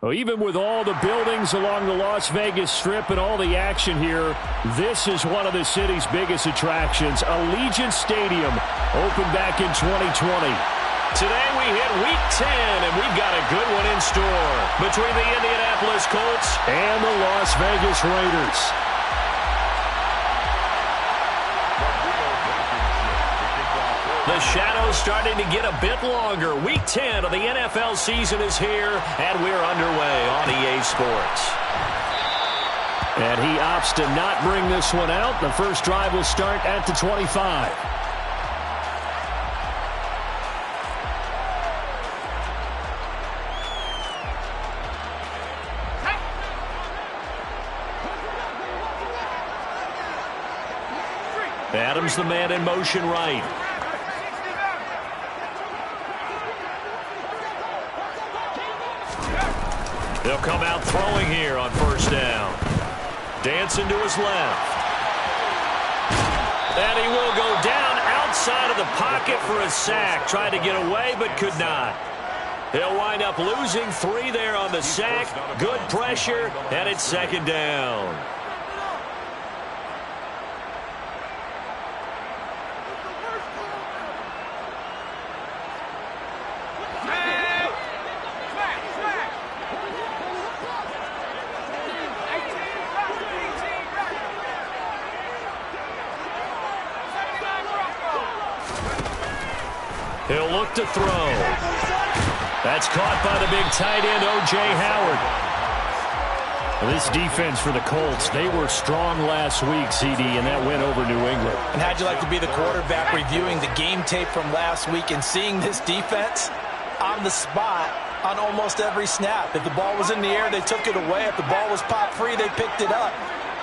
Well, even with all the buildings along the Las Vegas Strip and all the action here, this is one of the city's biggest attractions. Allegiant Stadium opened back in 2020. Today we hit Week 10, and we've got a good one in store between the Indianapolis Colts and the Las Vegas Raiders. The shadow's starting to get a bit longer. Week 10 of the NFL season is here, and we're underway on EA Sports. And he opts to not bring this one out. The first drive will start at the 25. Adams the man in motion right. They'll come out throwing here on first down. Dancing to his left. And he will go down outside of the pocket for a sack. Tried to get away but could not. He'll wind up losing 3 there on the sack. Good pressure, and it's second down. He'll look to throw. That's caught by the big tight end, O.J. Howard. Well, this defense for the Colts, they were strong last week, CD, and that went over New England. And how'd you like to be the quarterback reviewing the game tape from last week and seeing this defense on the spot on almost every snap? If the ball was in the air, they took it away. If the ball was pop free, they picked it up.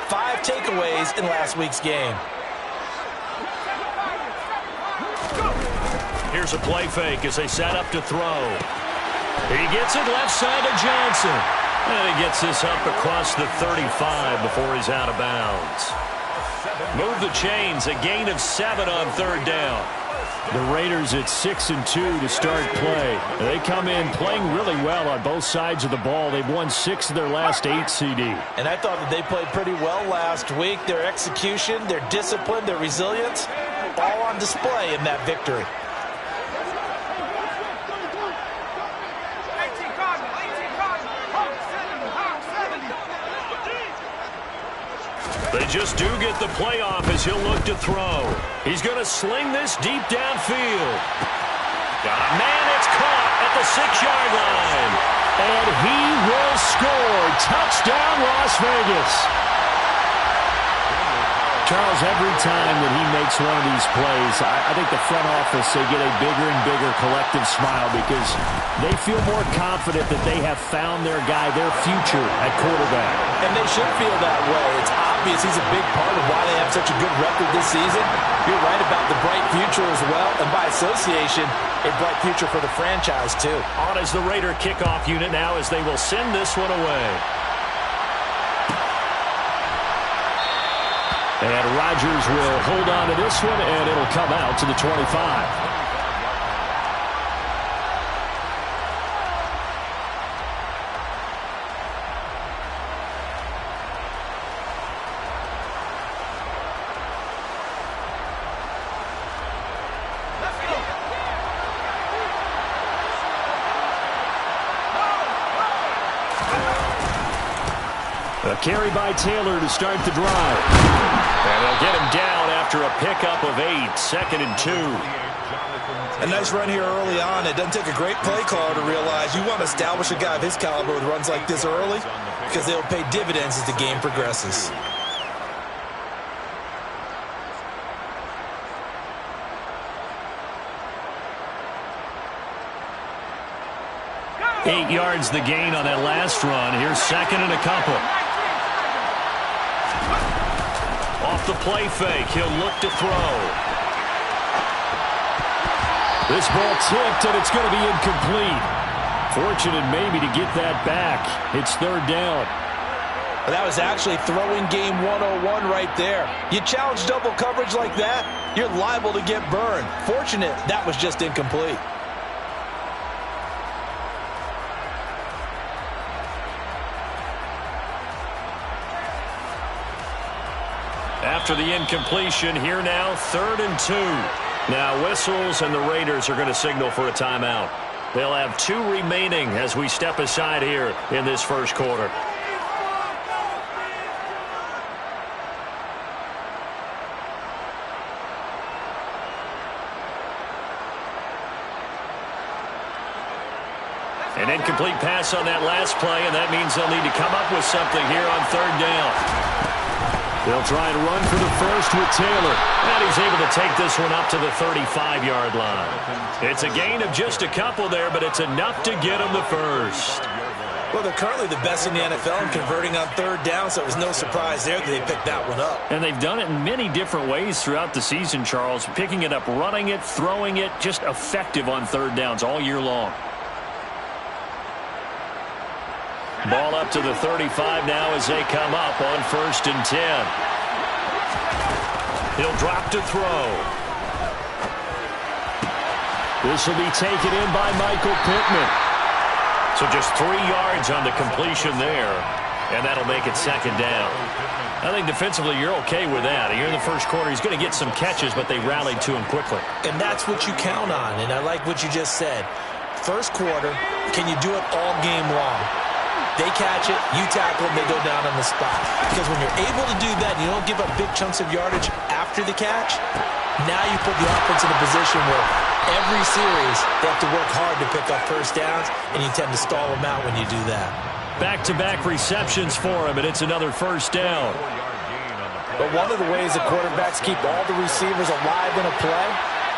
5 takeaways in last week's game. Here's a play fake as they set up to throw. He gets it left side to Johnson. And he gets this up across the 35 before he's out of bounds. Move the chains, a gain of 7 on third down. The Raiders at 6-2 to start play. They come in playing really well on both sides of the ball. They've won 6 of their last 8, CD. And I thought that they played pretty well last week. Their execution, their discipline, their resilience, all on display in that victory. They just do get the playoff as he'll look to throw. He's going to sling this deep downfield. Got a man, it's caught at the 6-yard line. And he will score. Touchdown, Las Vegas. Charles, every time that he makes one of these plays, I think the front office, they get a bigger and bigger collective smile because they feel more confident that they have found their guy, their future at quarterback. And they should feel that way. It's obvious he's a big part of why they have such a good record this season. You're right about the bright future as well, and by association, a bright future for the franchise too. On as the Raider kickoff unit now as they will send this one away. And Rodgers will hold on to this one, and it'll come out to the 25. A carry by Taylor to start the drive. And they'll get him down after a pickup of 8, 2nd and 2. A nice run here early on. It doesn't take a great play caller to realize you want to establish a guy of his caliber with runs like this early because they'll pay dividends as the game progresses. Eight yards the gain on that last run. Here's 2nd and a couple. Off the play fake, he'll look to throw. This ball tipped, and it's going to be incomplete. Fortunate maybe to get that back. It's 3rd down. Well, that was actually throwing game 101 right there. You challenge double coverage like that, you're liable to get burned. Fortunate that was just incomplete. After the incompletion, here now, 3rd and 2. Now whistles, and the Raiders are going to signal for a timeout. They'll have 2 remaining as we step aside here in this first quarter. An incomplete pass on that last play, and that means they'll need to come up with something here on 3rd down. They'll try and run for the first with Taylor. And he's able to take this one up to the 35-yard line. It's a gain of just a couple there, but it's enough to get them the first. Well, they're currently the best in the NFL in converting on 3rd down, so it was no surprise there that they picked that one up. And they've done it in many different ways throughout the season, Charles. Picking it up, running it, throwing it, just effective on 3rd downs all year long. Ball up to the 35 now as they come up on 1st and 10. He'll drop to throw. This will be taken in by Michael Pittman. So just 3 yards on the completion there, and that'll make it 2nd down. I think defensively you're okay with that. Here in the first quarter, he's going to get some catches, but they rallied to him quickly. And that's what you count on, and I like what you just said. First quarter, can you do it all game long? They catch it, you tackle them, they go down on the spot. Because when you're able to do that and you don't give up big chunks of yardage after the catch, now you put the offense in a position where every series they have to work hard to pick up 1st downs, and you tend to stall them out when you do that. Back-to-back receptions for him, and it's another 1st down. But one of the ways the quarterbacks keep all the receivers alive in a play,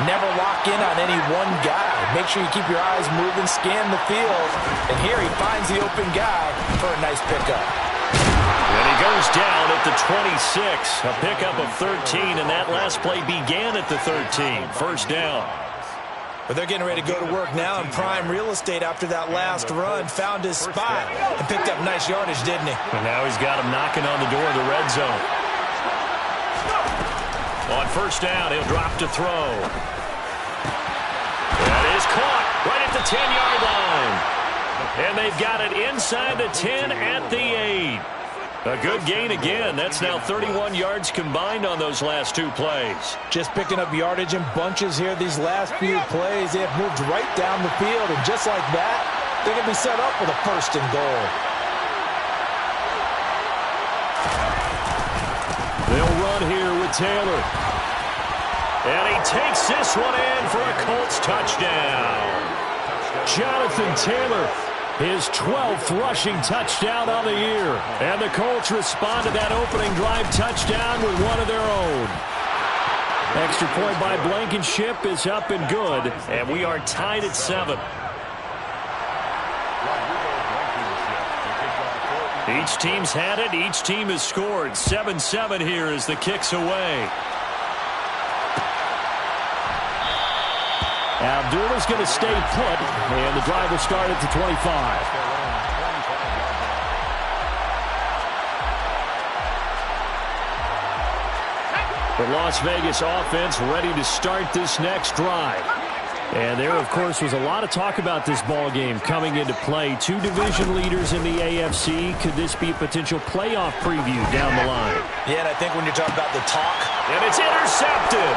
never lock in on any one guy. Make sure you keep your eyes moving, scan the field. And here he finds the open guy for a nice pickup. And he goes down at the 26. A pickup of 13, and that last play began at the 13. 1st down. But they're getting ready to go to work now in prime real estate after that last run. Found his spot and picked up nice yardage, didn't he? And now he's got him knocking on the door of the red zone. On 1st down, he'll drop to throw. That is caught right at the 10-yard line. And they've got it inside the 10 at the 8. A good gain again. That's now 31 yards combined on those last 2 plays. Just picking up yardage in bunches here these last few plays. They have moved right down the field, and just like that, they're going to be set up with a 1st and goal. They'll run here with Taylor. And he takes this one in for a Colts touchdown. Jonathan Taylor, his 12th rushing touchdown on the year. And the Colts respond to that opening drive touchdown with one of their own. Extra point by Blankenship is up and good. And we are tied at 7. Each team's had it. Each team has scored. 7-7 here as the kick's away. Abdullah's going to stay put, and the drive will start at the 25. The Las Vegas offense ready to start this next drive. And there, of course, was a lot of talk about this ball game coming into play. 2 division leaders in the AFC. Could this be a potential playoff preview down the line? Yeah, and I think when you're talking about the talk. And it's intercepted.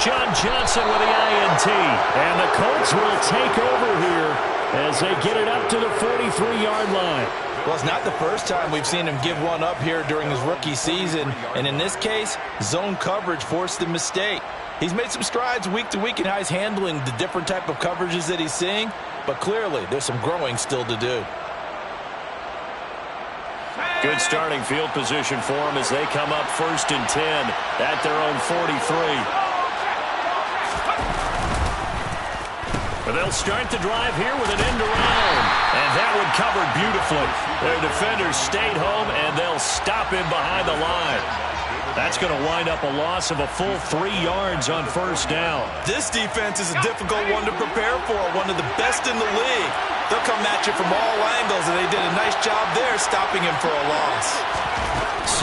John Johnson with the INT. And the Colts will take over here as they get it up to the 43-yard line. Well, it's not the first time we've seen him give one up here during his rookie season. And in this case, zone coverage forced the mistake. He's made some strides week to week in how he's handling the different type of coverages that he's seeing. But clearly, there's some growing still to do. Good starting field position for him as they come up 1st and 10 at their own 43. But they'll start the drive here with an end around. And that one covered beautifully. Their defenders stayed home, and they'll stop him behind the line. That's going to wind up a loss of a full 3 yards on 1st down. This defense is a difficult one to prepare for, one of the best in the league. They'll come at you from all angles, and they did a nice job there stopping him for a loss.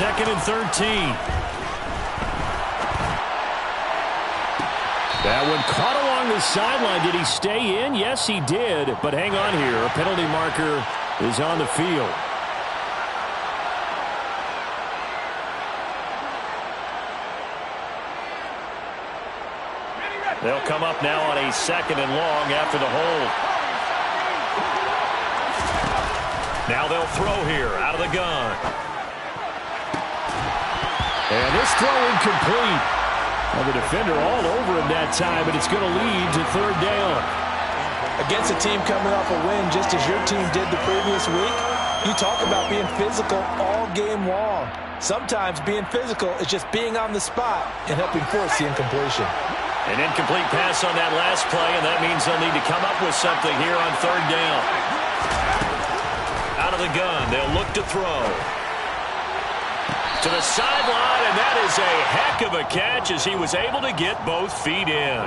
2nd and 13. That one caught along the sideline. Did he stay in? Yes, he did. But hang on here. A penalty marker is on the field. They'll come up now on a 2nd and long after the hold. Now they'll throw here out of the gun. And this throw incomplete. Well, the defender all over him that time, and it's going to lead to 3rd down. Against a team coming off a win just as your team did the previous week, you talk about being physical all game long. Sometimes being physical is just being on the spot and helping force the incompletion. An incomplete pass on that last play, and that means they'll need to come up with something here on 3rd down. Out of the gun, they'll look to throw. To the sideline, and that is a heck of a catch as he was able to get both feet in.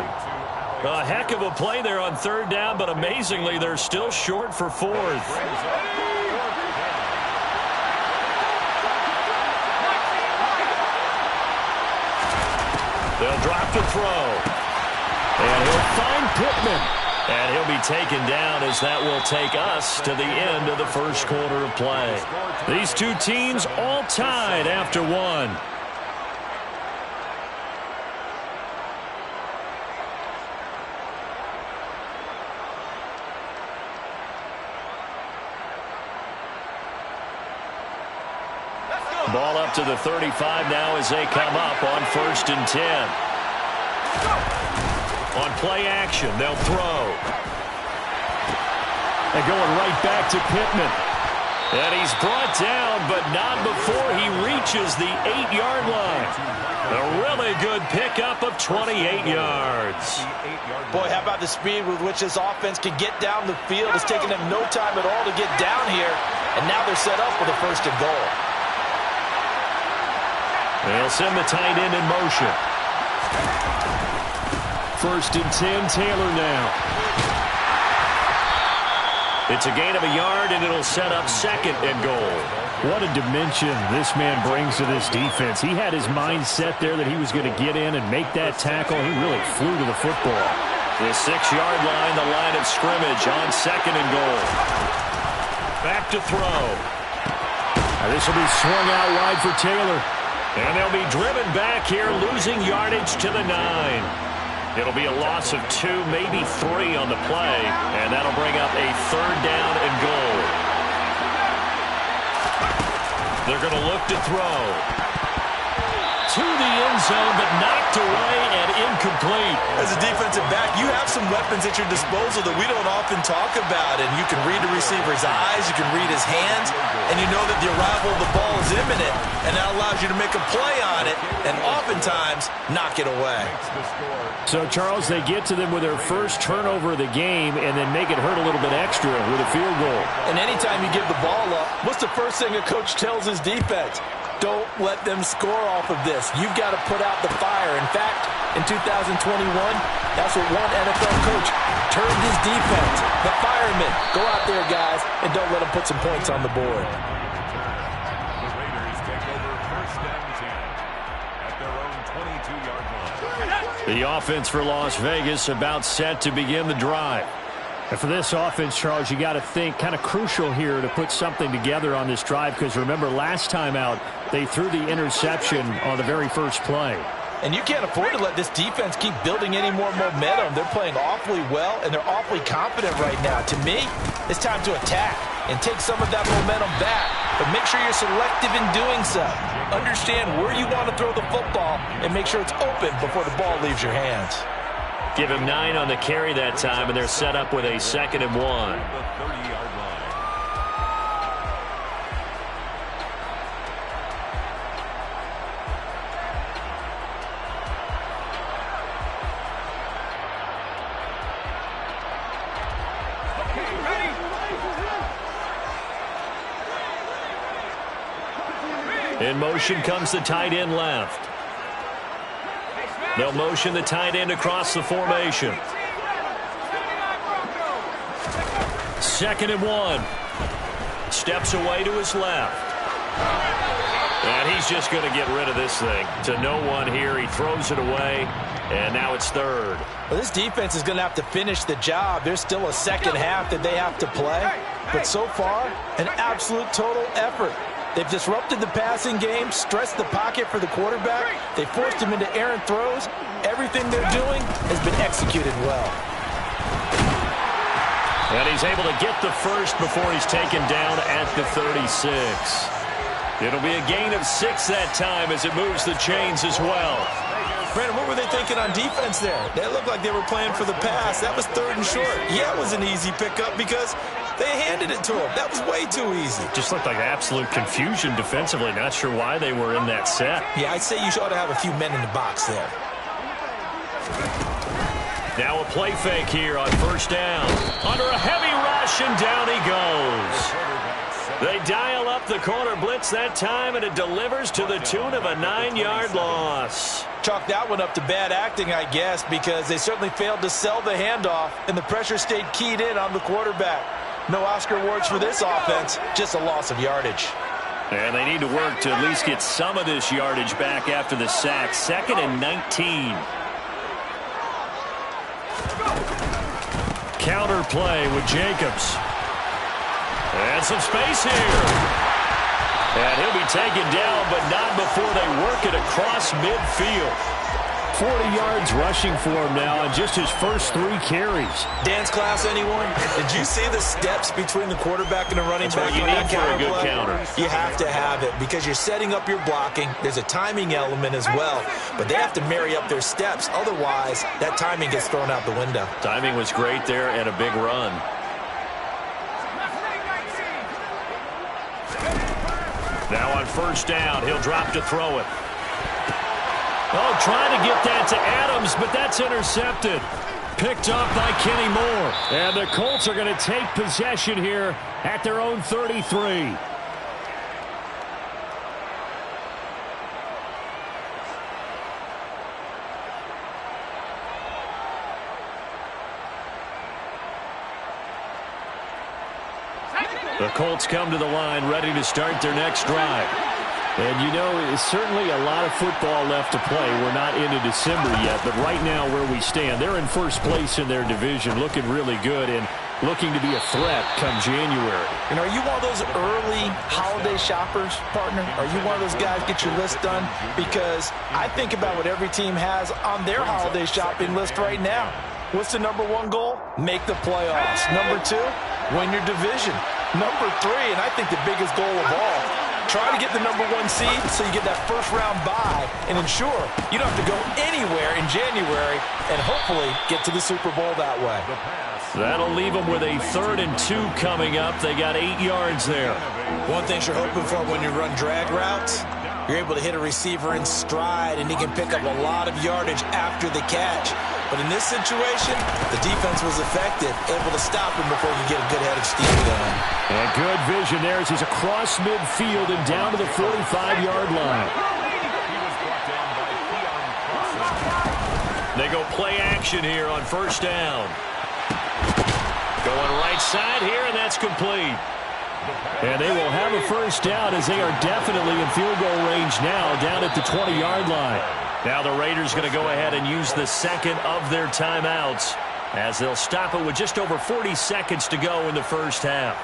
A heck of a play there on 3rd down, but amazingly, they're still short for 4th. They'll drop to throw. And he'll find Pittman. And he'll be taken down as that will take us to the end of the 1st quarter of play. These two teams all tied after 1. Ball up to the 35 now as they come up on 1st and 10. On play action, they'll throw. And going right back to Pittman. And he's brought down, but not before he reaches the 8-yard line. A really good pickup of 28 yards. Boy, how about the speed with which this offense can get down the field? It's taken them no time at all to get down here. And now they're set up for the 1st and goal. They'll send the tight end in motion. 1st and 10, Taylor now. It's a gain of a yard, and it'll set up 2nd and goal. What a dimension this man brings to this defense. He had his mind set there that he was going to get in and make that tackle. He really flew to the football. The 6-yard line, the line of scrimmage on 2nd and goal. Back to throw. This will be swung out wide for Taylor. And they'll be driven back here, losing yardage to the 9. It'll be a loss of 2, maybe 3 on the play, and that'll bring up a 3rd down and goal. They're going to look to throw. To the end zone, but knocked away and incomplete. As a defensive back, you have some weapons at your disposal that we don't often talk about, and you can read the receiver's eyes, you can read his hands, and you know that the arrival of the ball is imminent, and that allows you to make a play on it, and oftentimes knock it away. So, Charles, they get to them with their first turnover of the game and then make it hurt a little bit extra with a field goal. And anytime you give the ball up, what's the first thing a coach tells his defense? Don't let them score off of this. You've got to put out the fire. In fact, in 2021, that's what one NFL coach termed his defense. The firemen. Go out there, guys, and don't let them put some points on the board. The Raiders take over 1st and 10 at their own 22-yard line. The offense for Las Vegas about set to begin the drive. And for this offense, Charles, you got to think kind of crucial here to put something together on this drive, because remember last time out they threw the interception on the very first play. And you can't afford to let this defense keep building any more momentum. They're playing awfully well, and they're awfully confident right now. To me, it's time to attack and take some of that momentum back. But make sure you're selective in doing so. Understand where you want to throw the football and make sure it's open before the ball leaves your hands. Give him 9 on the carry that time, and they're set up with a 2nd and 1. The 30-yard line. In motion comes the tight end left. They'll motion the tight end across the formation. 2nd and 1. Steps away to his left. And he's just going to get rid of this thing. To no one here. He throws it away. And now it's 3rd. Well, this defense is going to have to finish the job. There's still a second half that they have to play. But so far, an absolute total effort. They've disrupted the passing game, stressed the pocket for the quarterback. They forced him into errant throws. Everything they're doing has been executed well. And he's able to get the first before he's taken down at the 36. It'll be a gain of 6 that time as it moves the chains as well. Brandon, what were they thinking on defense there? They looked like they were playing for the pass. That was 3rd and short. Yeah, it was an easy pickup because they handed it to him. That was way too easy. Just looked like absolute confusion defensively. Not sure why they were in that set. Yeah, I'd say you ought to have a few men in the box there. Now a play fake here on 1st down. Under a heavy rush, and down he goes. They dial up the corner blitz that time, and it delivers to the tune of a 9-yard loss. Chalk that one up to bad acting, I guess, because they certainly failed to sell the handoff, and the pressure stayed keyed in on the quarterback. No Oscar awards for this offense, just a loss of yardage. And they need to work to at least get some of this yardage back after the sack. 2nd and 19. Counter play with Jacobs. And some space here. And he'll be taken down, but not before they work it across midfield. 40 yards rushing for him now on just his first 3 carries. Dance class, anyone? Did you see the steps between the quarterback and the running back? That's what you need for a good counter. You have to have it because you're setting up your blocking. There's a timing element as well, but they have to marry up their steps. Otherwise, that timing gets thrown out the window. Timing was great there and a big run. Now on 1st down, he'll drop to throw it. Oh, trying to get that to Adams, but that's intercepted. Picked up by Kenny Moore. And the Colts are going to take possession here at their own 33. The Colts come to the line ready to start their next drive. And you know, it's certainly a lot of football left to play. We're not into December yet, but right now where we stand, they're in 1st place in their division, looking really good and looking to be a threat come January. And are you one of those early holiday shoppers, partner? Are you one of those guys get your list done? Because I think about what every team has on their holiday shopping list right now. What's the #1 goal? Make the playoffs. #2, win your division. #3, and I think the biggest goal of all, try to get the #1 seed so you get that 1st-round bye and ensure you don't have to go anywhere in January and hopefully get to the Super Bowl that way. That'll leave them with a 3rd and 2 coming up. They got 8 yards there. One thing you're hoping for when you run drag routes, you're able to hit a receiver in stride, and he can pick up a lot of yardage after the catch. But in this situation, the defense was effective, able to stop him before he get a good head of steam going. And good vision there as he's across midfield and down to the 45-yard line. They go play action here on 1st down. Going right side here, and that's complete. And they will have a 1st down as they are definitely in field goal range now down at the 20-yard line. Now the Raiders going to go ahead and use the 2nd of their timeouts as they'll stop it with just over 40 seconds to go in the 1st half.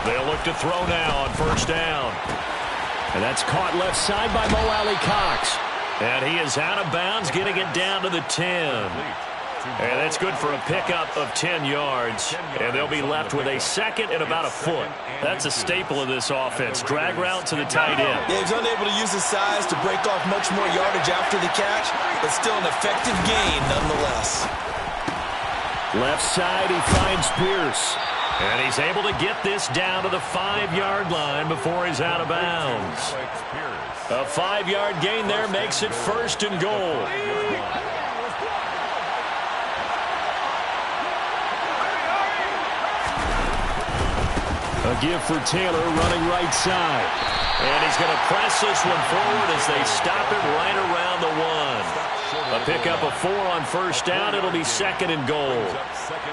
They'll look to throw now on 1st down. And that's caught left side by Mo Alley Cox. And he is out of bounds, getting it down to the 10. And that's good for a pickup of 10 yards. And they'll be left with a 2nd and about a foot. That's a staple of this offense. Drag route to the tight end. Yeah, he's unable to use his size to break off much more yardage after the catch, but still an effective gain nonetheless. Left side, he finds Pierce. And he's able to get this down to the 5-yard line before he's out of bounds. A 5-yard gain there makes it 1st and goal. A give for Taylor running right side. And he's going to press this one forward as they stop it right around the 1. A pickup of 4 on first down. It'll be 2nd and goal.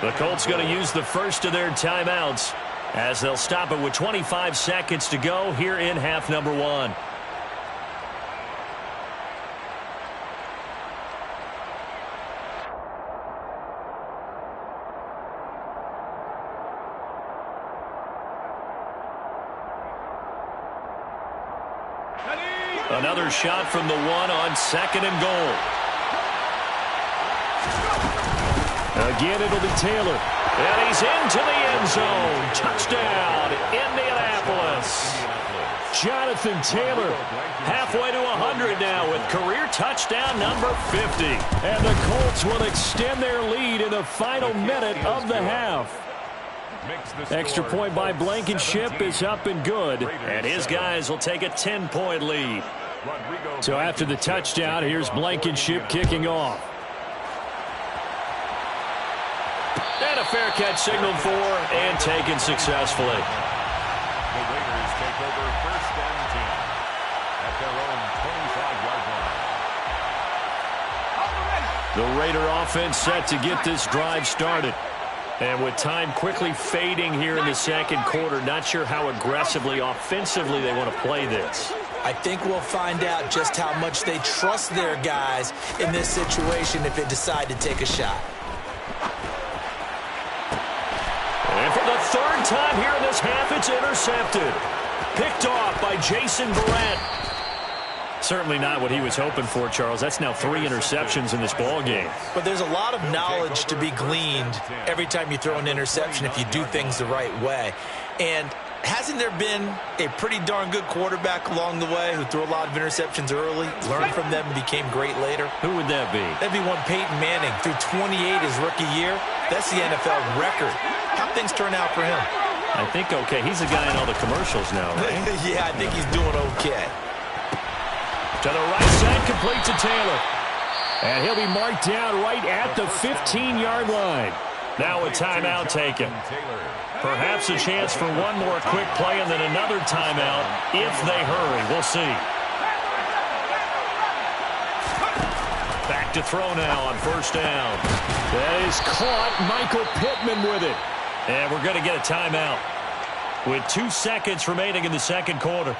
The Colts going to use the first of their timeouts as they'll stop it with 25 seconds to go here in half number 1. Another shot from the 1 on 2nd and goal. Again, it'll be Taylor. And he's into the end zone. Touchdown, Indianapolis. Jonathan Taylor. Halfway to 100 now with career touchdown number 50. And the Colts will extend their lead in the final minute of the half. Extra point by Blankenship is up and good. And his guys will take a 10-point lead. So after the touchdown, here's Blankenship kicking off. And a fair catch signaled for and taken successfully. The Raiders take over 1st and 10 at their own 25-yard line. The Raider offense set to get this drive started. And with time quickly fading here in the second quarter, not sure how aggressively, offensively they want to play this. I think we'll find out just how much they trust their guys in this situation if they decide to take a shot. And for the 3rd time here in this half, it's intercepted. Picked off by Jason Barrett. Certainly not what he was hoping for, Charles. That's now 3 interceptions in this ball game. But there's a lot of knowledge to be gleaned every time you throw an interception if you do things the right way. And hasn't there been a pretty darn good quarterback along the way who threw a lot of interceptions early, learned from them, and became great later? Who would that be? That'd be one Peyton Manning. Threw 28 his rookie year. That's the NFL record. How'd things turn out for him? I think okay. He's the guy in all the commercials now, right? Yeah, I think he's doing okay. To the right side, complete to Taylor. And he'll be marked down right at the 15-yard line. Now a timeout taken. Perhaps a chance for one more quick play and then another timeout if they hurry. We'll see. Back to throw now on first down. That is caught. Michael Pittman with it. And we're going to get a timeout with 2 seconds remaining in the second quarter.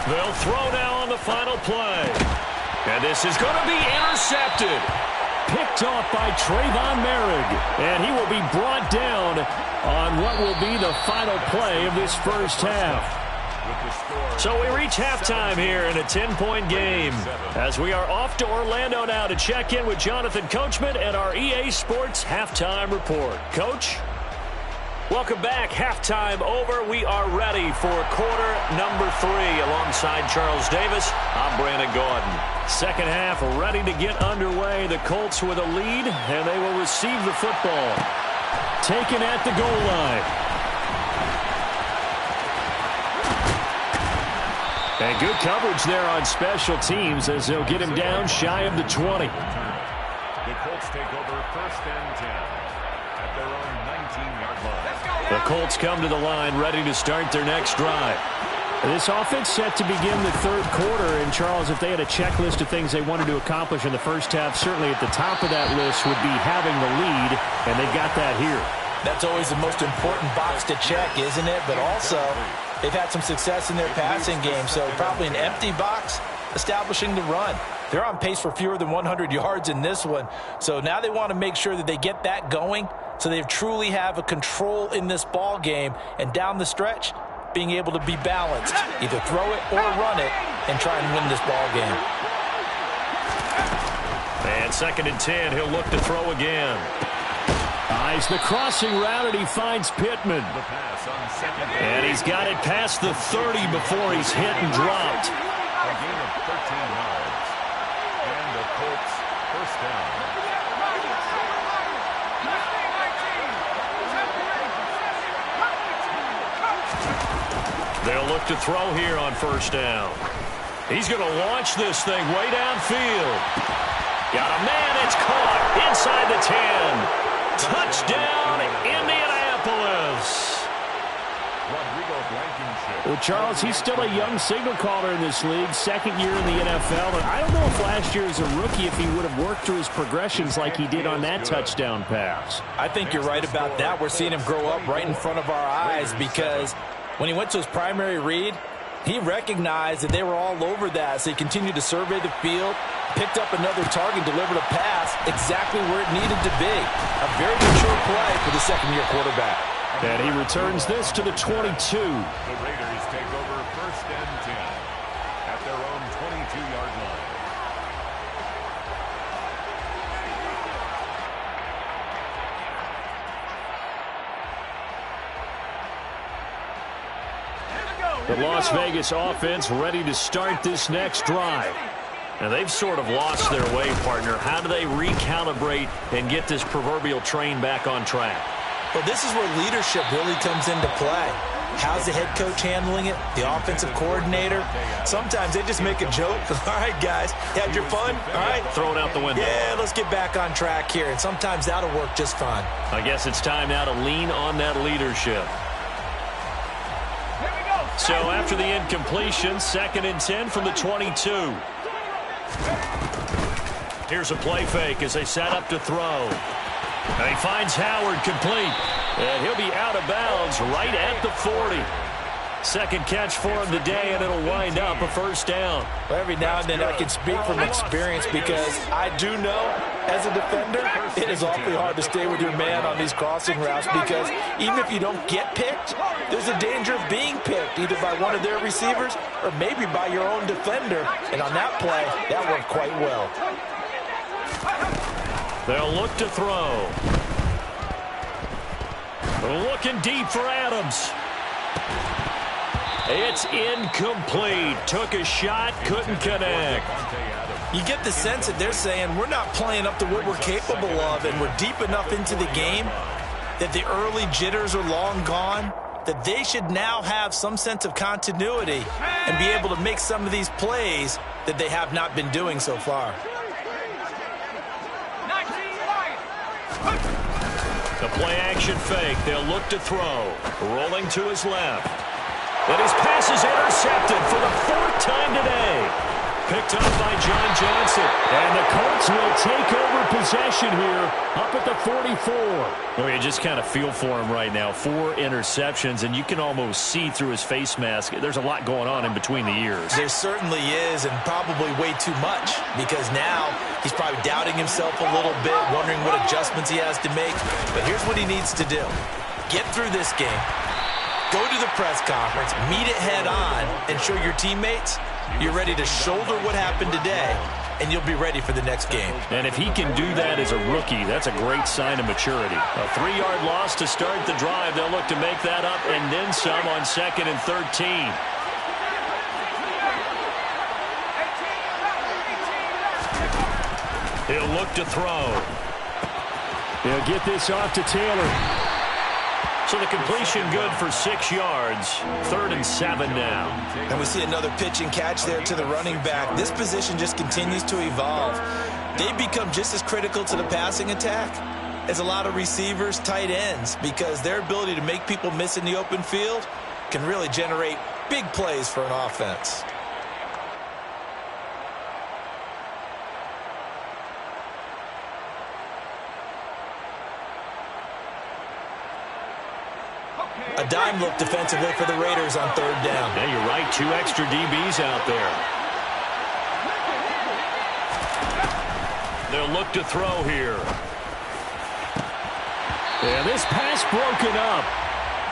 They'll throw now on the final play. And this is going to be intercepted. Picked off by Trayvon Merrick. And he will be brought down on what will be the final play of this first half. So we reach halftime here in a 10-point game as we are off to Orlando now to check in with Jonathan Coachman and our EA Sports Halftime Report. Coach? Welcome back. Halftime over. We are ready for quarter number 3 alongside Charles Davis. I'm Brandon Gordon. Second half ready to get underway. The Colts with a lead, and they will receive the football. Taken at the goal line. And good coverage there on special teams as they'll get him down shy of the 20. The Colts take over 1st and 10 at their own 19-yard line. The Colts come to the line ready to start their next drive. This offense set to begin the third quarter. And, Charles, if they had a checklist of things they wanted to accomplish in the first half, certainly at the top of that list would be having the lead, and they've got that here. That's always the most important box to check, isn't it? But also, they've had some success in their passing game, so probably an empty box establishing the run. They're on pace for fewer than 100 yards in this one, so now they want to make sure that they get that going so they truly have a control in this ball game, and down the stretch, being able to be balanced, either throw it or run it, and try and win this ball game. And 2nd and 10, he'll look to throw again. Eyes the crossing route, and he finds Pittman. And he's got it past the 30 before he's hit and dropped. A gain of 13 yards. And the Colts first down. They'll look to throw here on first down. He's going to launch this thing way downfield. Got a man. It's caught inside the 10. Touchdown, Indianapolis. Well, Charles, he's still a young signal caller in this league, second year in the NFL. And I don't know if last year as a rookie if he would have worked through his progressions like he did on that touchdown pass. I think you're right about that. We're seeing him grow up right in front of our eyes because when he went to his primary read, he recognized that they were all over that, so he continued to survey the field, picked up another target, delivered a pass exactly where it needed to be. A very mature play for the second-year quarterback. And he returns this to the 22. The Raiders take over 1st and 10 at their own 22-yard line. The Las Vegas offense ready to start this next drive. And they've sort of lost their way, partner. How do they recalibrate and get this proverbial train back on track? Well, this is where leadership really comes into play. How's the head coach handling it? The offensive coordinator? Sometimes they just make a joke. All right, guys, you had your fun? All right. Throw it out the window. Yeah, let's get back on track here. And sometimes that'll work just fine. I guess it's time now to lean on that leadership. So after the incompletion, 2nd and 10 from the 22. Here's a play fake as they set up to throw. And he finds Howard complete. And he'll be out of bounds right at the 40. Second catch for him today, and it'll wind up a 1st down. Well, every now and then I can speak from experience because I do know as a defender it is awfully hard to stay with your man on these crossing routes because even if you don't get picked, there's a danger of being picked either by one of their receivers or maybe by your own defender. And on that play, that worked quite well. They'll look to throw. Looking deep for Adams. It's incomplete. Took a shot, couldn't connect. You get the sense that they're saying we're not playing up to what we're capable of, and we're deep enough into the game that the early jitters are long gone, that they should now have some sense of continuity and be able to make some of these plays that they have not been doing so far. The play action fake. They'll look to throw. Rolling to his left. And his pass is intercepted for the 4th time today. Picked up by John Johnson. And the Colts will take over possession here up at the 44. Well, you just kind of feel for him right now. 4 interceptions, and you can almost see through his face mask. There's a lot going on in between the ears. There certainly is, and probably way too much, because now he's probably doubting himself a little bit, wondering what adjustments he has to make. But here's what he needs to do. Get through this game. Go to the press conference, meet it head on, and show your teammates you're ready to shoulder what happened today, and you'll be ready for the next game. And if he can do that as a rookie, that's a great sign of maturity. A 3-yard loss to start the drive. They'll look to make that up and then some on 2nd and 13. He'll look to throw. He'll get this off to Taylor. So the completion good for 6 yards. 3rd and 7 now. And we see another pitch and catch there to the running back. This position just continues to evolve. They become just as critical to the passing attack as a lot of receivers, tight ends, because their ability to make people miss in the open field can really generate big plays for an offense. A dime look defensively for the Raiders on 3rd down. Yeah, you're right. 2 extra DBs out there. They'll look to throw here. And this pass broken up.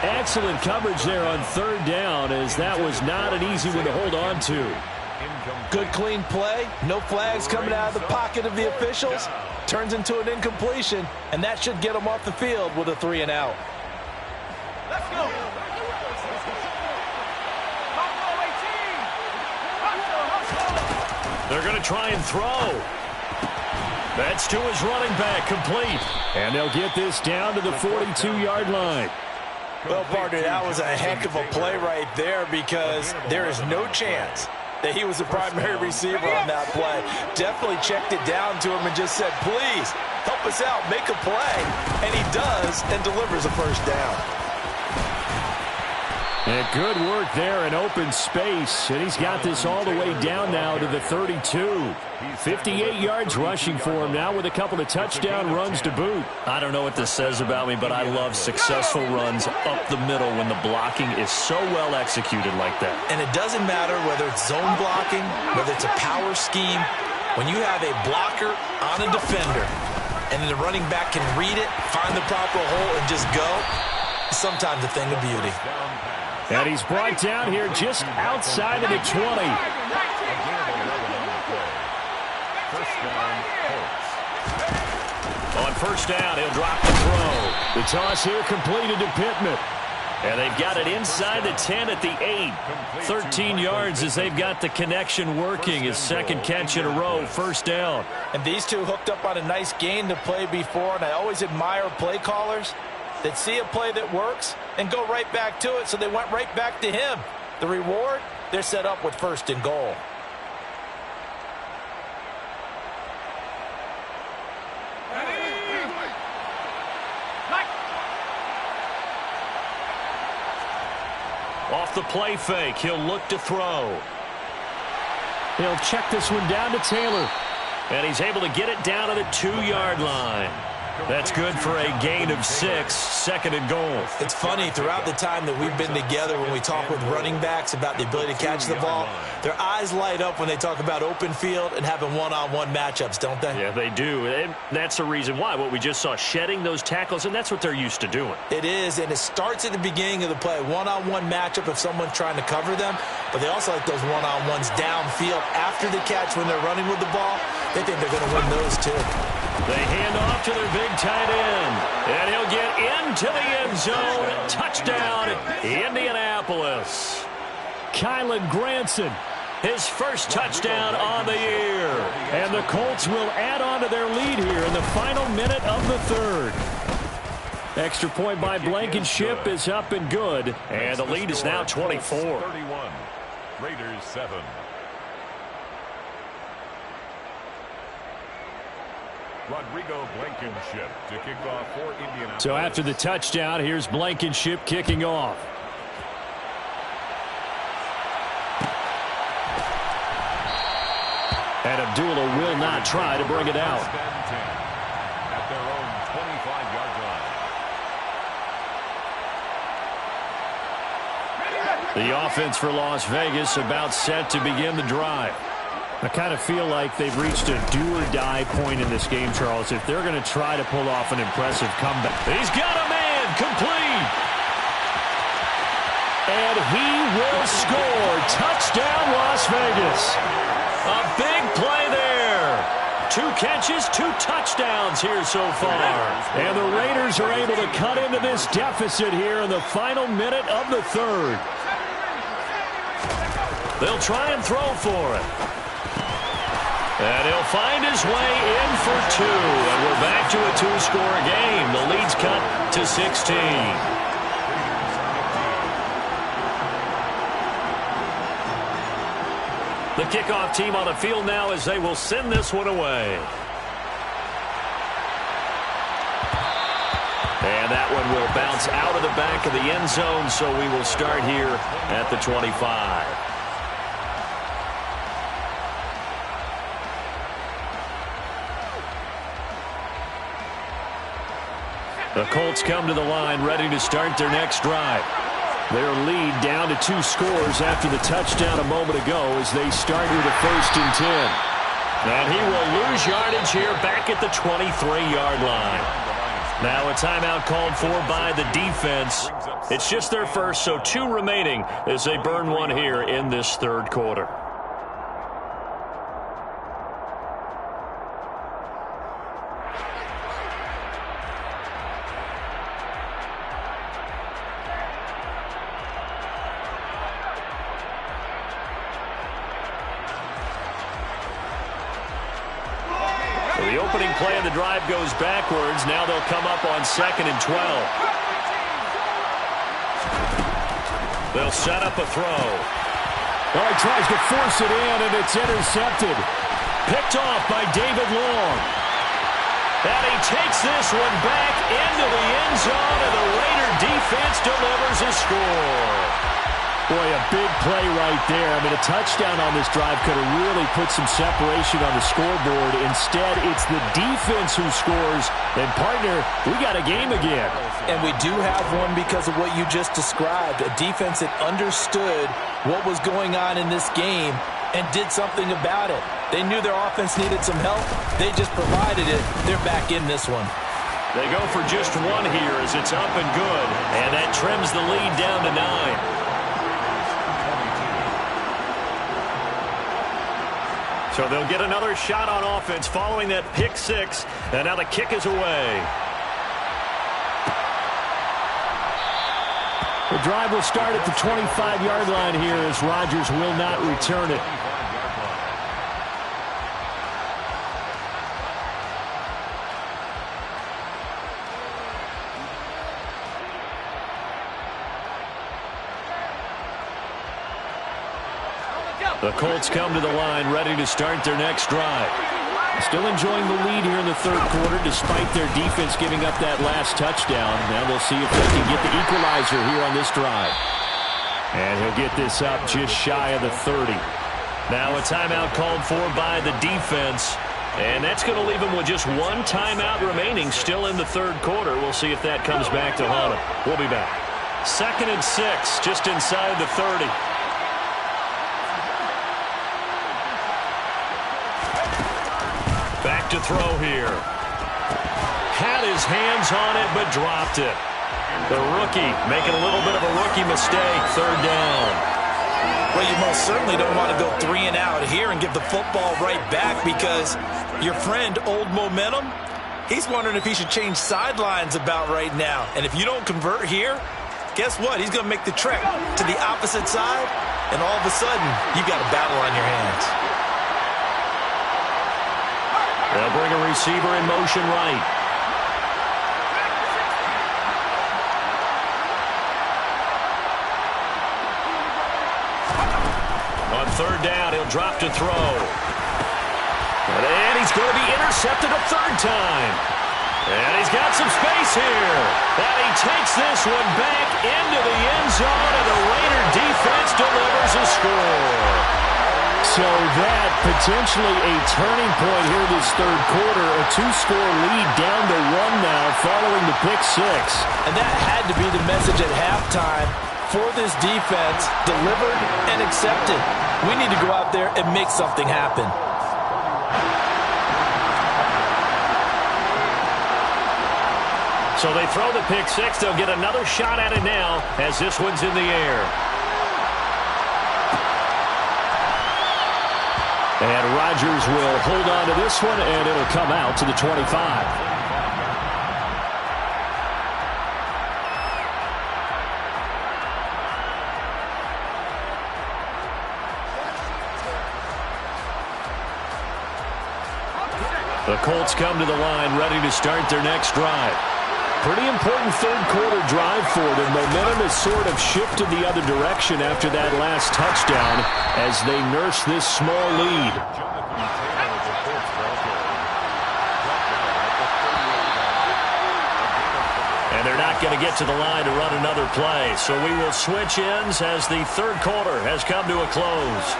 Excellent coverage there on 3rd down, as that was not an easy one to hold on to. Good clean play. No flags coming out of the pocket of the officials. Turns into an incompletion, and that should get them off the field with a 3 and out. Let's go. They're going to try and throw. That's to his running back, complete. And they'll get this down to the 42-yard line. Well, partner, that was a heck of a play right there because there is no chance that he was the primary receiver on that play. Definitely checked it down to him and just said, please, help us out, make a play. And he does and delivers a first down. And good work there in open space. And he's got this all the way down now to the 32. 58 yards rushing for him now with a couple of touchdown runs to boot. I don't know what this says about me, but I love successful runs up the middle when the blocking is so well executed like that. And it doesn't matter whether it's zone blocking, whether it's a power scheme. When you have a blocker on a defender and then the running back can read it, find the proper hole, and just go, it's sometimes a thing of beauty. And he's brought down here just outside of the 20. On first down, he'll drop the throw. The toss here completed to Pittman. And they've got it inside the 10 at the 8. 13 yards as they've got the connection working. His second catch in a row, first down. And these two hooked up on a nice gain to play before, and I always admire play callers that see a play that works and go right back to it, so they went right back to him. The reward, they're set up with first and goal. Off the play fake, he'll look to throw. He'll check this one down to Taylor. And he's able to get it down to the 2-yard line. That's good for a gain of 6, second and goal. It's funny, throughout the time that we've been together, when we talk with running backs about the ability to catch the ball, their eyes light up when they talk about open field and having one-on-one matchups, don't they? Yeah, they do. And that's the reason why. What we just saw, shedding those tackles, and that's what they're used to doing. It is, and it starts at the beginning of the play. One-on-one matchup if someone's trying to cover them, but they also like those one-on-ones downfield after the catch when they're running with the ball. They think they're going to win those too. They hand off to their big tight end, and he'll get into the end zone. Touchdown, Indianapolis. Kylan Granson, his first touchdown on the year. And the Colts will add on to their lead here in the final minute of the third. Extra point by Blankenship is up and good. And the lead is now 24. 31. Raiders 7. Rodrigo Blankenship to kick off for Indianapolis. So after the touchdown, here's Blankenship kicking off. And Abdullah will not try to bring it out. At their own 25-yard line. The offense for Las Vegas about set to begin the drive. I kind of feel like they've reached a do-or-die point in this game, Charles, if they're going to try to pull off an impressive comeback. He's got a man complete. And he will score. Touchdown, Las Vegas. A big play there. 2 catches, 2 touchdowns here so far. And the Raiders are able to cut into this deficit here in the final minute of the third. They'll try and throw for it. And he'll find his way in for 2. And we're back to a 2-score game. The lead's cut to 16. The kickoff team on the field now as they will send this one away. And that one will bounce out of the back of the end zone, so we will start here at the 25. The Colts come to the line ready to start their next drive. Their lead down to 2 scores after the touchdown a moment ago as they start with a 1st and 10. And he will lose yardage here back at the 23-yard line. Now a timeout called for by the defense. It's just their first, so 2 remaining as they burn one here in this third quarter. The opening play of the drive goes backwards. Now they'll come up on 2nd and 12. They'll set up a throw. Oh, he tries to force it in, and it's intercepted. Picked off by David Long. And he takes this one back into the end zone, and the Raider defense delivers a score. Boy, a big play right there. I mean, a touchdown on this drive could have really put some separation on the scoreboard. Instead, it's the defense who scores. And, partner, we got a game again. And we do have one because of what you just described. A defense that understood what was going on in this game and did something about it. They knew their offense needed some help. They just provided it. They're back in this one. They go for just one here as it's up and good. And that trims the lead down to 9. So they'll get another shot on offense following that pick six. And now the kick is away. The drive will start at the 25-yard line here as Rodgers will not return it. The Colts come to the line, ready to start their next drive. Still enjoying the lead here in the third quarter, despite their defense giving up that last touchdown. Now we'll see if they can get the equalizer here on this drive. And he'll get this up just shy of the 30. Now a timeout called for by the defense. And that's going to leave him with just one timeout remaining still in the third quarter. We'll see if that comes back to haunt him. We'll be back. 2nd and 6, just inside the 30. Back to throw here. Had his hands on it, but dropped it. The rookie making a little bit of a rookie mistake. 3rd down. Well, you most certainly don't want to go 3 and out here and give the football right back because your friend, Old Momentum, he's wondering if he should change sidelines about right now. And if you don't convert here, guess what? He's going to make the trek to the opposite side, and all of a sudden, you've got a battle on your hands. They'll bring a receiver in motion right. On 3rd down, he'll drop to throw. And he's going to be intercepted a 3rd time. And he's got some space here. And he takes this one back into the end zone, and the Raider defense delivers a score. So that potentially a turning point here this third quarter. A 2-score lead down to 1 now following the pick six. And that had to be the message at halftime for this defense. Delivered and accepted. We need to go out there and make something happen. So they throw the pick six. They'll get another shot at it now as this one's in the air. And Rodgers will hold on to this one, and it'll come out to the 25. The Colts come to the line, ready to start their next drive. Pretty important third quarter drive for them. Momentum has sort of shifted the other direction after that last touchdown as they nurse this small lead. And they're not going to get to the line to run another play. So we will switch ends as the third quarter has come to a close.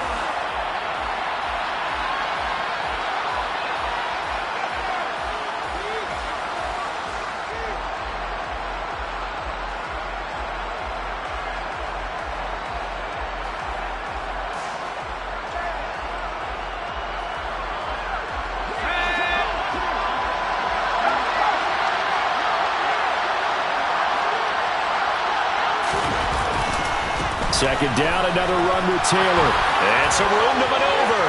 Second down, another run with Taylor. And some room to maneuver.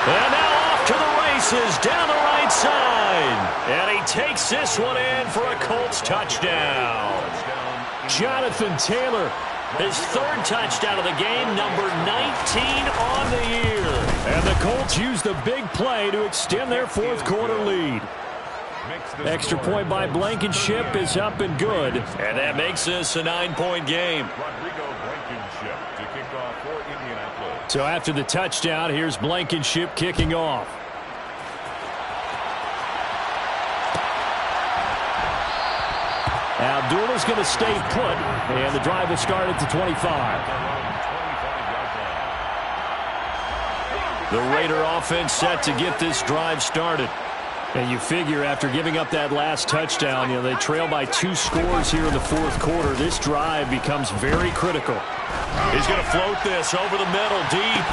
And now off to the races down the right side. And he takes this one in for a Colts touchdown. Jonathan Taylor. His 3rd touchdown of the game, number 19 on the year. And the Colts use the big play to extend their fourth quarter lead. Extra point by Blankenship is up and good. And that makes this a 9-point game. So after the touchdown, here's Blankenship kicking off. Abdullah's going to stay put, and the drive will start at the 25. The Raider offense set to get this drive started. And you figure after giving up that last touchdown, they trail by 2 scores here in the fourth quarter. This drive becomes very critical. He's going to float this over the middle, deep.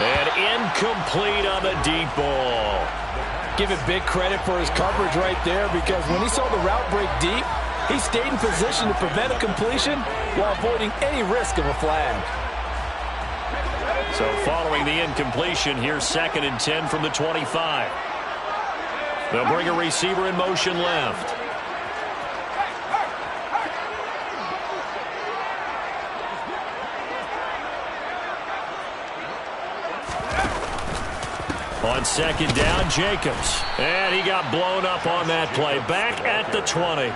And incomplete on the deep ball. Give it big credit for his coverage right there, because when he saw the route break deep, he stayed in position to prevent a completion while avoiding any risk of a flag. So following the incompletion, here's 2nd and 10 from the 25. They'll bring a receiver in motion left. On 2nd down, Jacobs. And he got blown up on that play. Back at the 20.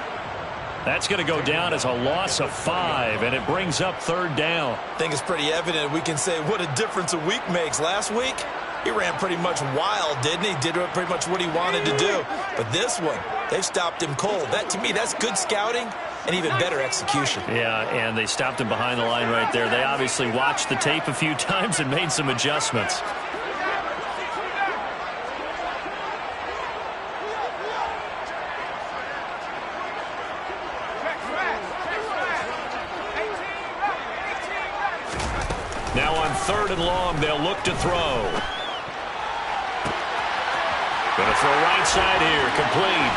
That's going to go down as a loss of 5, and it brings up 3rd down. I think it's pretty evident. We can say what a difference a week makes. Last week, he ran pretty much wild, didn't he? Did pretty much what he wanted to do. But this one, they've stopped him cold. That, to me, that's good scouting and even better execution. Yeah, and they stopped him behind the line right there. They obviously watched the tape a few times and made some adjustments. Now on 3rd and long, they'll look to throw. Going to throw right side here, complete.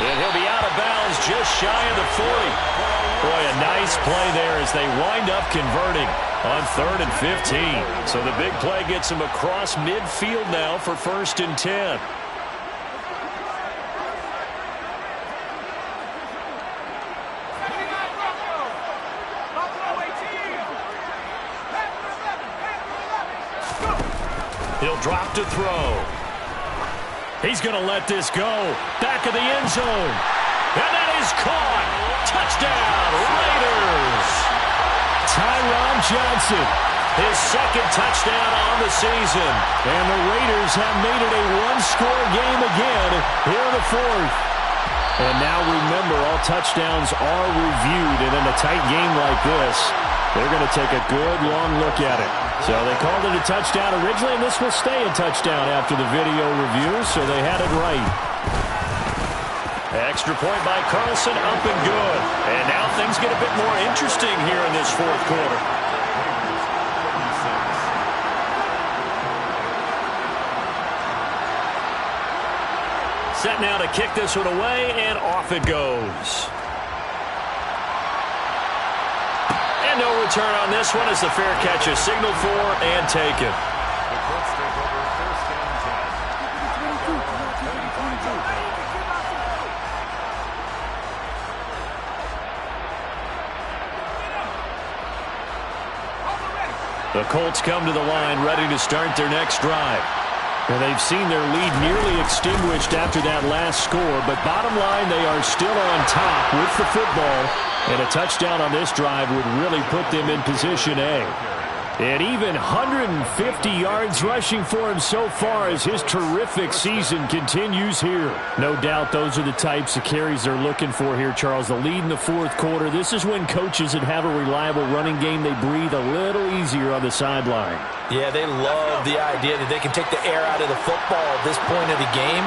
And he'll be out of bounds just shy of the 40. Boy, a nice play there as they wind up converting on 3rd and 15. So the big play gets him across midfield now for 1st and 10. He'll drop to throw. He's going to let this go. Back of the end zone. And that is caught. Touchdown, Raiders. Tyron Johnson. His 2nd touchdown on the season. And the Raiders have made it a 1-score game again here in the 4th. And now remember, all touchdowns are reviewed. And in a tight game like this, they're going to take a good long look at it. So they called it a touchdown originally, and this will stay a touchdown after the video review, so they had it right. Extra point by Carlson, up and good. And now things get a bit more interesting here in this 4th quarter. Set now to kick this one away, and off it goes. And no return on this one as the fair catch is signaled for and taken. The Colts take over 1st and 10. The Colts come to the line ready to start their next drive. Well, they've seen their lead nearly extinguished after that last score, but bottom line, they are still on top with the football, and a touchdown on this drive would really put them in position A. And even 150 yards rushing for him so far as his terrific season continues here. No doubt those are the types of carries they're looking for here, Charles. The lead in the 4th quarter. This is when coaches that have a reliable running game, they breathe a little easier on the sideline. Yeah, they love the idea that they can take the air out of the football at this point of the game.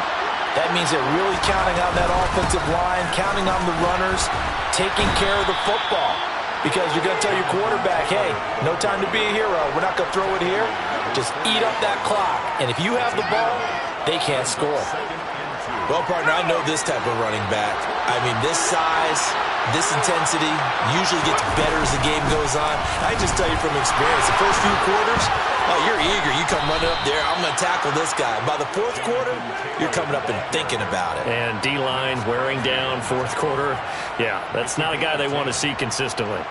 That means they're really counting on that offensive line, counting on the runners, taking care of the football. Because you're going to tell your quarterback, hey, no time to be a hero. We're not going to throw it here. Just eat up that clock. And if you have the ball, they can't score. Well, partner, I know this type of running back. I mean, this size, this intensity usually gets better as the game goes on. I just tell you from experience, the first few quarters, oh, you're eager. You come running up there, I'm going to tackle this guy. By the 4th quarter, you're coming up and thinking about it. And D-line wearing down 4th quarter. Yeah, that's not a guy they want to see consistently.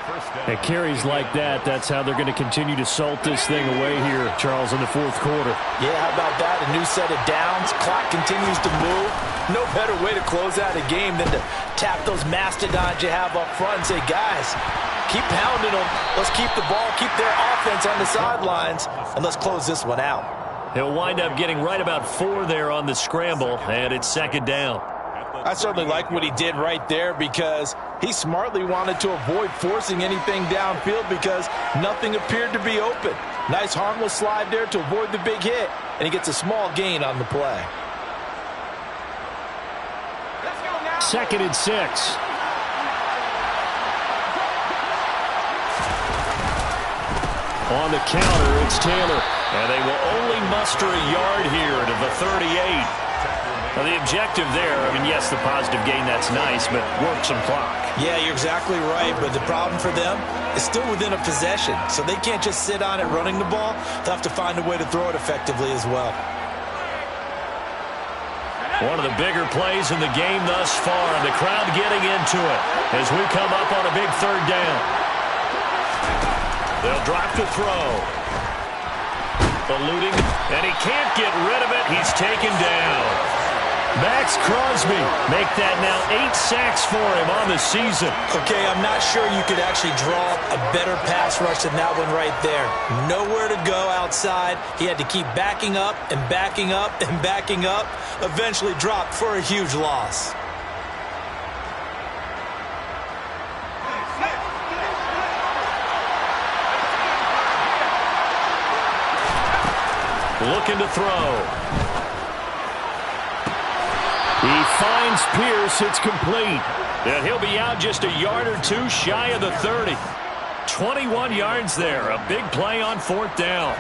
At carries like that, that's how they're going to continue to salt this thing away here, Charles, in the 4th quarter. Yeah, how about that? A new set of downs. Clock continues to move. No better way to close out a game than to tap those mastodons you have up front and say, guys, keep pounding them. Let's keep the ball, keep their offense on the sidelines, and let's close this one out. He'll wind up getting right about 4 there on the scramble, and it's second down. I certainly like what he did right there because he smartly wanted to avoid forcing anything downfield because nothing appeared to be open. Nice harmless slide there to avoid the big hit, and he gets a small gain on the play. 2nd and 6. On the counter, it's Taylor. And they will only muster a yard here to the 38. Now, the objective there, I mean, yes, the positive gain, that's nice, but work some clock. Yeah, you're exactly right, but the problem for them is still within a possession, so they can't just sit on it running the ball. They'll have to find a way to throw it effectively as well. One of the bigger plays in the game thus far, and the crowd getting into it as we come up on a big 3rd down. They'll drop to throw. Eluding, and he can't get rid of it. He's taken down. Max Crosby make that now 8 sacks for him on the season. Okay, I'm not sure you could actually draw a better pass rush than that one right there. Nowhere to go outside. He had to keep backing up and backing up and backing up. Eventually dropped for a huge loss. Looking to throw. He finds Pierce. It's complete. And he'll be out just a yard or 2 shy of the 30. 21 yards there. A big play on 4th down.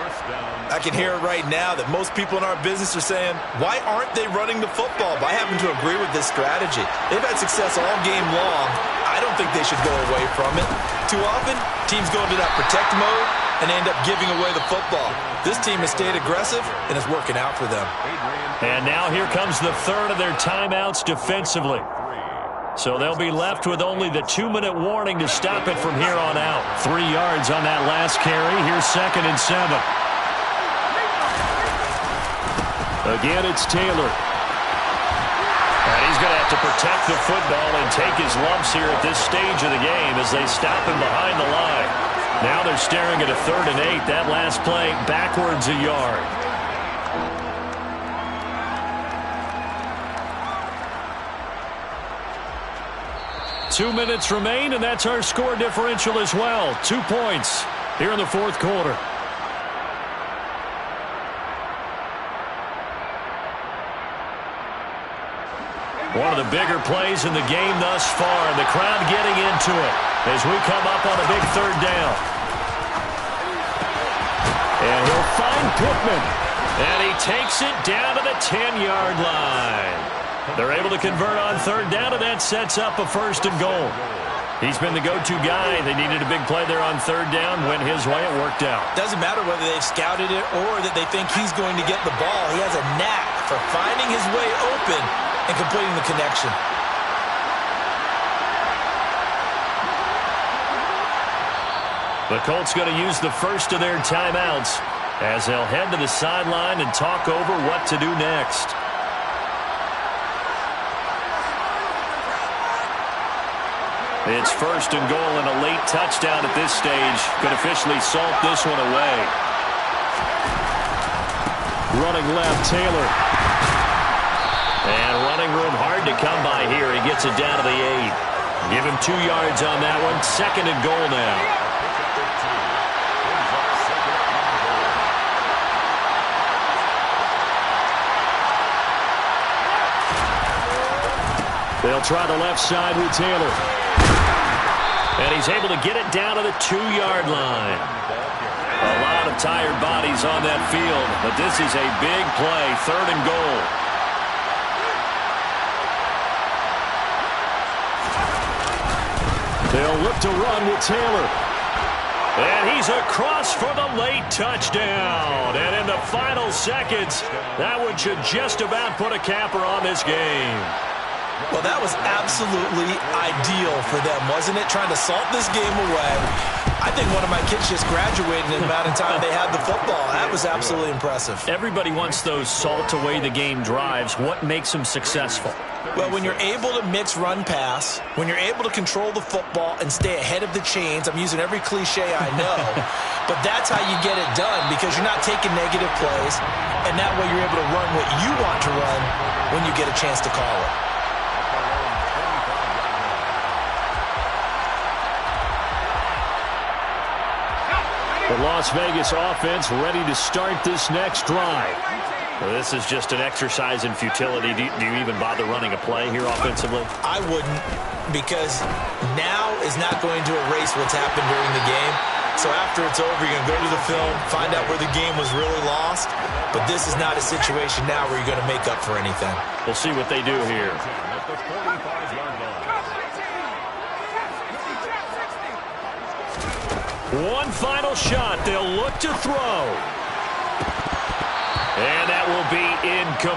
I can hear it right now that most people in our business are saying, why aren't they running the football? But I happen to agree with this strategy. They've had success all game long. I don't think they should go away from it. Too often, teams go into that protect mode and end up giving away the football. This team has stayed aggressive, and it's working out for them. And now here comes the 3rd of their timeouts defensively. So they'll be left with only the 2-minute warning to stop it from here on out. 3 yards on that last carry. Here's 2nd and 7. Again, it's Taylor. And he's going to have to protect the football and take his lumps here at this stage of the game as they stop him behind the line. Now they're staring at a 3rd and 8. That last play backwards a yard. Two minutes remain, and that's our score differential as well. 2 points here in the 4th quarter. One of the bigger plays in the game thus far, and the crowd getting into it as we come up on a big 3rd down. And he'll find Pittman. And he takes it down to the 10-yard line. They're able to convert on 3rd down, and that sets up a 1st and goal. He's been the go-to guy. They needed a big play there on 3rd down. Went his way. It worked out. Doesn't matter whether they've scouted it or that they think he's going to get the ball. He has a knack for finding his way open and completing the connection. The Colts going to use the 1st of their timeouts as they'll head to the sideline and talk over what to do next. It's 1st and goal and a late touchdown at this stage could officially salt this one away. Running left, Taylor. And running room hard to come by here. He gets it down to the 8. Give him 2 yards on that one. 2nd and goal now. They'll try the left side with Taylor. And he's able to get it down to the 2-yard line. A lot of tired bodies on that field, but this is a big play, 3rd and goal. They'll look to run with Taylor. And he's across for the late touchdown. And in the final seconds, that one should just about put a capper on this game. Well, that was absolutely ideal for them, wasn't it? Trying to salt this game away. I think one of my kids just graduated in the amount of time they had the football. That was absolutely impressive. Everybody wants those salt-away-the-game drives. What makes them successful? Well, when you're able to mix run-pass, when you're able to control the football and stay ahead of the chains, I'm using every cliche I know, but that's how you get it done because you're not taking negative plays, and that way you're able to run what you want to run when you get a chance to call it. The Las Vegas offense ready to start this next drive. Well, this is just an exercise in futility. Do you even bother running a play here offensively? I wouldn't, because now is not going to erase what's happened during the game. So after it's over, you're going to go to the film, find out where the game was really lost. But this is not a situation now where you're going to make up for anything. We'll see what they do here. One final shot. They'll look to throw. And that will be incomplete.